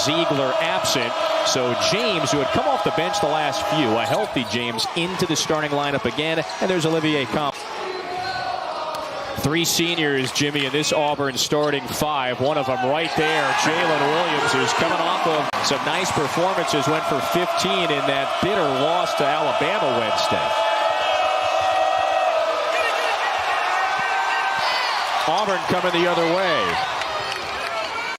Ziegler absent. So James, who had come off the bench the last few, a healthy James, into the starting lineup again. And there's Olivier Comp. 3 seniors, Jimmy, in this Auburn starting 5. One of them right there, Jalen Williams, who's coming off of some nice performances, went for 15 in that bitter loss to Alabama Wednesday. Auburn coming the other way.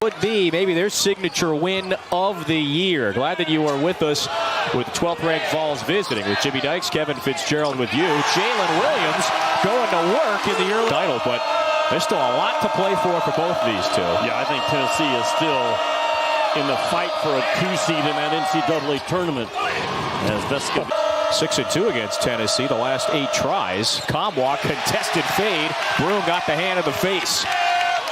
Would be maybe their signature win of the year. Glad that you are with us with 12th ranked Vols visiting with Jimmy Dykes, Kevin Fitzgerald with you. Jalen Williams going to work in the early title, but there's still a lot to play for both of these two. Yeah, I think Tennessee is still in the fight for a 2 seed in that NCAA tournament. As Vescovi 6-2 against Tennessee the last 8 tries. Comwalk contested fade. Broom got the hand in the face.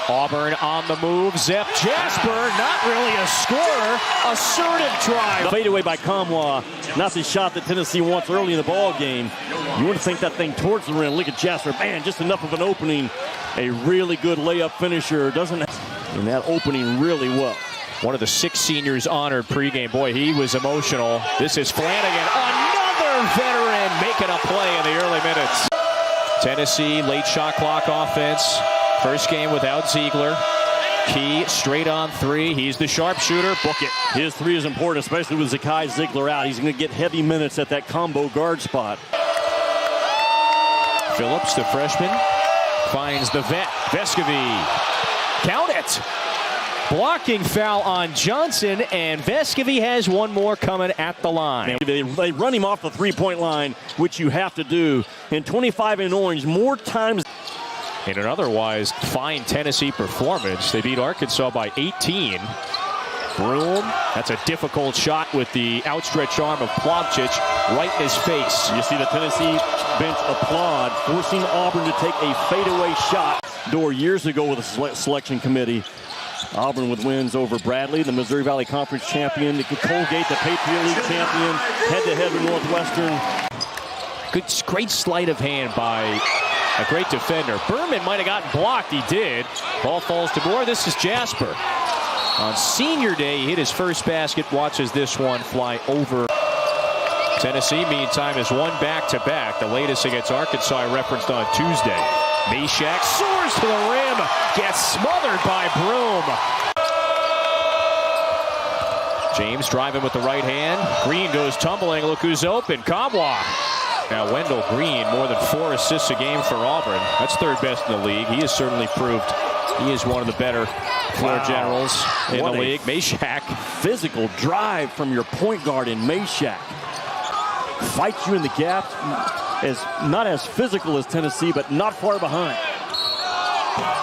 Auburn on the move. Zep Jasper, not really a scorer. Assertive drive. Fade away by Comwa. Not the shot that Tennessee wants early in the ball game. You want to think that thing towards the rim. Look at Jasper. Man, just enough of an opening. A really good layup finisher. Doesn't in that opening really well. One of the 6 seniors honored pregame. Boy, he was emotional. This is Flanagan. Another veteran making a play in the early minutes. Tennessee late shot clock offense. First game without Ziegler. Key straight on 3. He's the sharpshooter. Book it. His 3 is important, especially with Zakai Ziegler out. He's going to get heavy minutes at that combo guard spot. Phillips, the freshman, finds the vet. Vescovi. Count it. Blocking foul on Johnson, and Vescovi has one more coming at the line. They run him off the 3-point line, which you have to do. In 25 in orange, more times. In an otherwise fine Tennessee performance, they beat Arkansas by 18. Broom, that's a difficult shot with the outstretched arm of Plavcic right in his face. You see the Tennessee bench applaud, forcing Auburn to take a fadeaway shot years ago with a selection committee. Auburn with wins over Bradley, the Missouri Valley Conference champion, Colgate, the Patriot League champion, head-to-head with Northwestern. Great sleight of hand by a great defender. Berman might have gotten blocked. He did. Ball falls to Moore. This is Jasper. On senior day, he hit his first basket. Watches this one fly over. Tennessee, meantime, has won back-to-back. The latest against Arkansas I referenced on Tuesday. Meshack soars to the rim. Gets smothered by Broom. James driving with the right hand. Green goes tumbling. Look who's open. Comwa. Now Wendell Green, more than 4 assists a game for Auburn. That's 3rd best in the league. He has certainly proved he is one of the better floor generals in the league. Meshack. Physical drive from your point guard in Meshack. Fights you in the gap. Not as physical as Tennessee, but not far behind.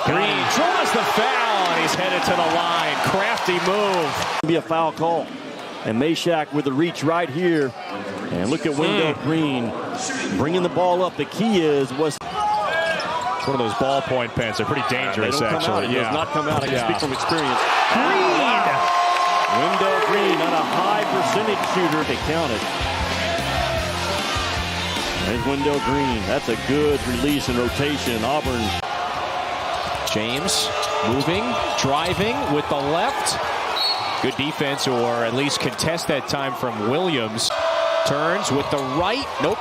Green draws the foul, and he's headed to the line. Crafty move. Be a foul call. And Meshack with the reach right here. And look at Wendell Green bringing the ball up. The key is one of those ballpoint pens. They're pretty dangerous, actually. It does not come out. I can speak from experience. Green! Wendell Green, not a high percentage shooter. They counted. There's Wendell Green. That's a good release and rotation. Auburn. James moving, driving with the left. Good defense, or at least contest that time from Williams. Turns with the right. Nope.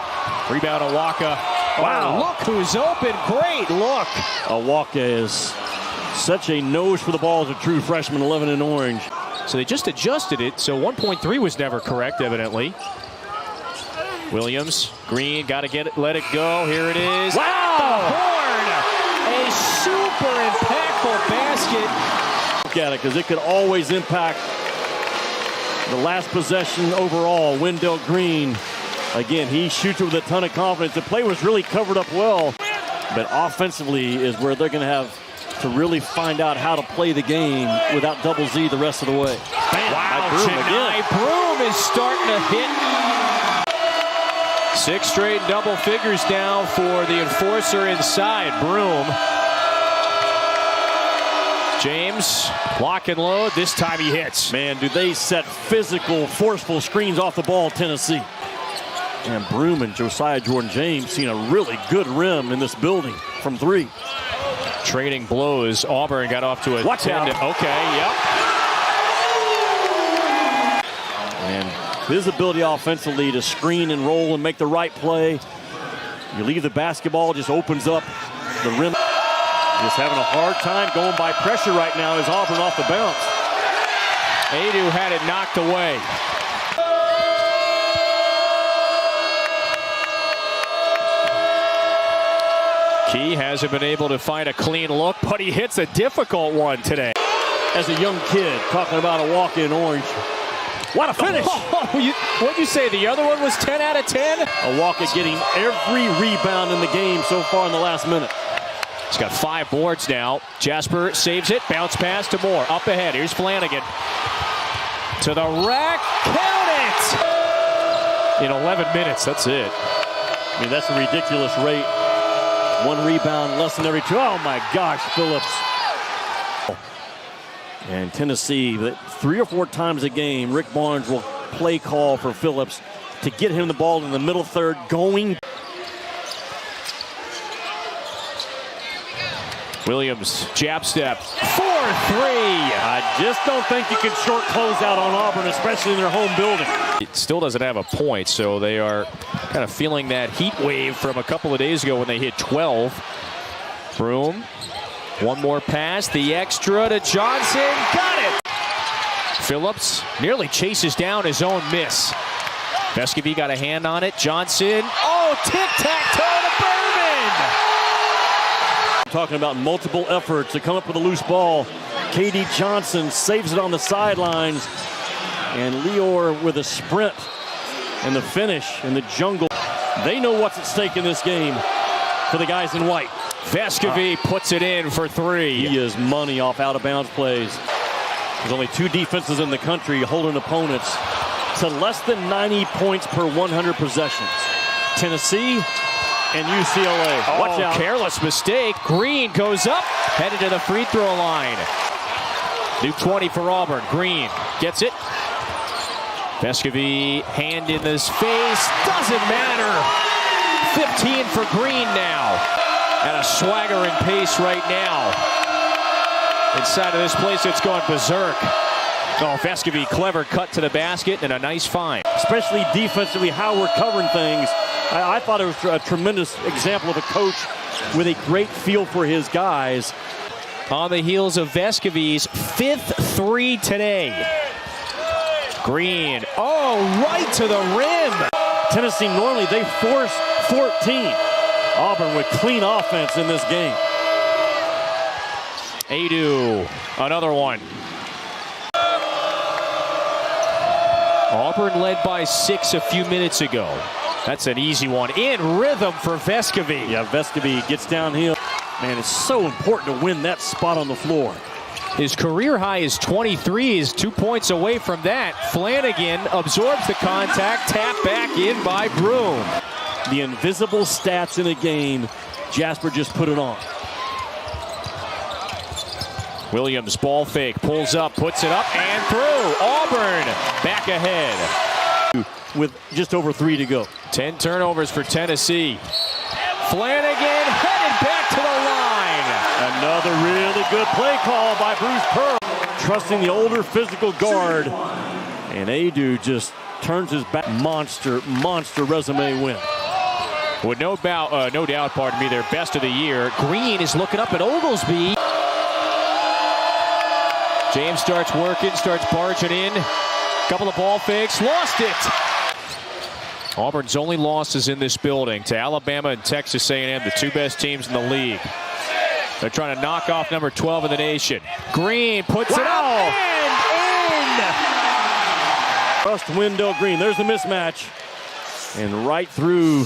Rebound Awaka. Wow. Oh, look who's open. Great look. Awaka is such a nose for the ball as a true freshman, 11 in orange. So they just adjusted it. So 1.3 was never correct, evidently. Williams, Green, got to let it go. Here it is. Wow! The horn. A super impactful basket. Look at it, because it could always impact the last possession overall. Wendell Green, again, he shoots it with a ton of confidence. The play was really covered up well, but offensively is where they're going to have to really find out how to play the game without Double Z the rest of the way. Bam. Wow, Broom is starting to hit. 6 straight double figures now for the enforcer inside. Broom. James, lock and load. This time he hits. Man, do they set physical, forceful screens off the ball, Tennessee. And Broom and Josiah Jordan-James seen a really good rim in this building from 3. Trading blows. Auburn got off to a Watch out. Okay, yep. His ability offensively to screen and roll and make the right play. You leave the basketball, just opens up the rim. Just having a hard time going by pressure right now as Auburn off the bounce. Adu had it knocked away. Key hasn't been able to find a clean look, but he hits a difficult one today. As a young kid, talking about a walk-in orange. What a finish! What'd you say, the other one was 10 out of 10? A walk at getting every rebound in the game so far in the last minute. He's got 5 boards now. Jasper saves it, bounce pass to Moore. Up ahead, here's Flanagan. To the rack, count it! In 11 minutes, that's it. I mean, that's a ridiculous rate. 1 rebound, less than every 2. Oh my gosh, Phillips. And Tennessee, 3 or 4 times a game, Rick Barnes will play call for Phillips to get him the ball in the middle third going. Williams, jab step, 4-3. I just don't think you can short close out on Auburn, especially in their home building. It still doesn't have a point, so they are kind of feeling that heat wave from a couple of days ago when they hit 12. Broom, one more pass, the extra to Johnson, got it! Phillips nearly chases down his own miss. Vescovy got a hand on it, Johnson, oh, tic-tac-toe to Berman! Talking about multiple efforts to come up with a loose ball. K.D. Johnson saves it on the sidelines. And Lior with a sprint and the finish in the jungle. They know what's at stake in this game for the guys in white. Vescovy puts it in for 3. He is money off out-of-bounds plays. There's only 2 defenses in the country holding opponents to less than 90 points per 100 possessions. Tennessee and UCLA. Watch out. Careless mistake. Green goes up, headed to the free throw line. New 20 for Auburn. Green gets it. Vescovy, hand in his face. Doesn't matter. 15 for Green now. At a swagger and pace right now. Inside of this place, it's gone berserk. Oh, Vescovy, clever cut to the basket and a nice find. Especially defensively, how we're covering things. I thought it was a tremendous example of a coach with a great feel for his guys. On the heels of Vescovy's 5th 3 today. Green, oh, right to the rim. Tennessee, normally they force 14. Auburn with clean offense in this game. Adu, another one. Auburn led by 6 a few minutes ago. That's an easy one. In rhythm for Vescovy. Yeah, Vescovy gets downhill. Man, it's so important to win that spot on the floor. His career high is 23. Is 2 points away from that. Flanagan absorbs the contact. Tap back in by Broom. The invisible stats in a game. Jasper just put it on. Williams, ball fake, pulls up, puts it up, and through. Auburn back ahead. With just over 3 to go. 10 turnovers for Tennessee. Flanagan headed back to the line. Another really good play call by Bruce Pearl. Trusting the older physical guard. And Adu just turns his back. Monster resume win. With no doubt, pardon me, their best of the year. Green is looking up at Oglesby. James starts working, starts barging in. Couple of ball fakes, lost it. Auburn's only losses in this building to Alabama and Texas A&M, the 2 best teams in the league. They're trying to knock off number 12 in the nation. Green puts it up and in. Trust Wendell Green. There's the mismatch. And right through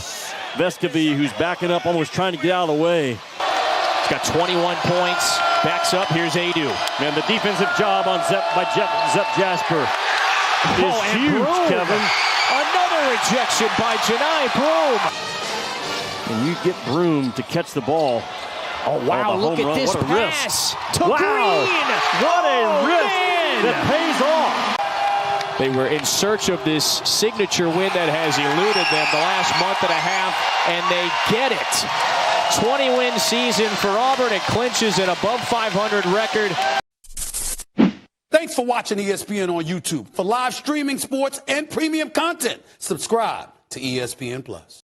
Vescovy, who's backing up, almost trying to get out of the way. He's got 21 points. Backs up. Here's Adu. Man, the defensive job on Zep Jasper is huge, Broom. Kevin. Another rejection by Janai Broom. And you get Broom to catch the ball. Oh, wow, look at this pass to Green. What a risk that pays off. They were in search of this signature win that has eluded them the last month and a half, and they get it. 20-win season for Auburn. It clinches an above 500 record. Thanks for watching ESPN on YouTube. For live streaming sports and premium content, subscribe to ESPN+.